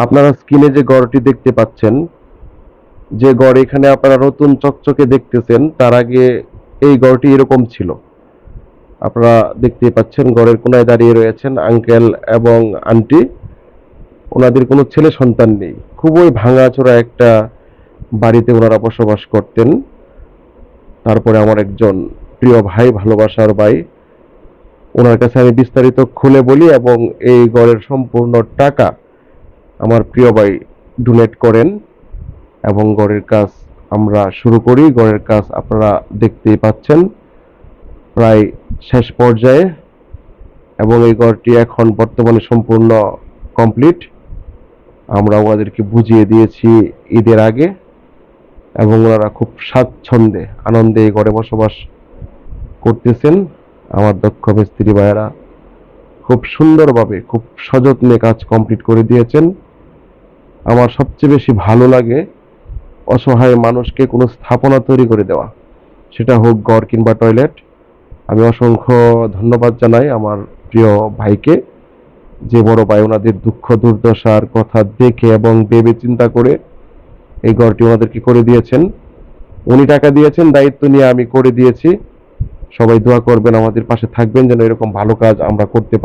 আপনারা স্ক্রিনে যে ঘরটি দেখতে পাচ্ছেন, যে ঘর এখানে আপনারা নতুন চকচকে দেখতেছেন, তার আগে এই ঘরটি এরকম ছিল। আপনারা দেখতেই পাচ্ছেন ঘরের কোনায় দাঁড়িয়ে রয়েছেন আঙ্কেল এবং আন্টি। ওনাদের কোনো ছেলে সন্তান নেই। খুবই ভাঙাচোরা একটা বাড়িতে ওনারা বসবাস করতেন। তারপরে আমার একজন প্রিয় ভাই, ভালোবাসার ভাই, ওনার কাছে আমি বিস্তারিত খুলে বলি এবং এই ঘরের সম্পূর্ণ টাকা আমার প্রিয় ভাই ডোনেট করেন এবং ঘরের কাজ আমরা শুরু করি। ঘরের কাজ আপনারা দেখতেই পাচ্ছেন প্রায় শেষ পর্যায়ে, এবং এই ঘরটি এখন বর্তমানে সম্পূর্ণ কমপ্লিট। আমরা ওনাদেরকে বুঝিয়ে দিয়েছি ঈদের আগে, এবং ওনারা খুব স্বাচ্ছন্দ্যে আনন্দে এই ঘরে বসবাস করতেছেন। আমার দক্ষ মিস্ত্রি ভাইয়েরা খুব সুন্দরভাবে খুব সযত্নে কাজ কমপ্লিট করে দিয়েছেন। আমার সবচেয়ে বেশি ভালো লাগে অসহায় মানুষকে কোনো স্থাপনা তৈরি করে দেওয়া, সেটা হোক ঘর কিংবা টয়লেট। আমি অসংখ্য ধন্যবাদ জানাই আমার প্রিয় ভাইকে, যে বড় ভাই ওনাদের দুঃখ দুর্দশার কথা দেখে এবং ভেবে চিন্তা করে এই ঘরটি ওনাদেরকে করে দিয়েছেন। উনি টাকা দিয়েছেন, দায়িত্ব নিয়ে আমি করে দিয়েছি। সবাই দোয়া করবেন, আমাদের পাশে থাকবেন যেন এরকম ভালো কাজ আমরা করতে পারি।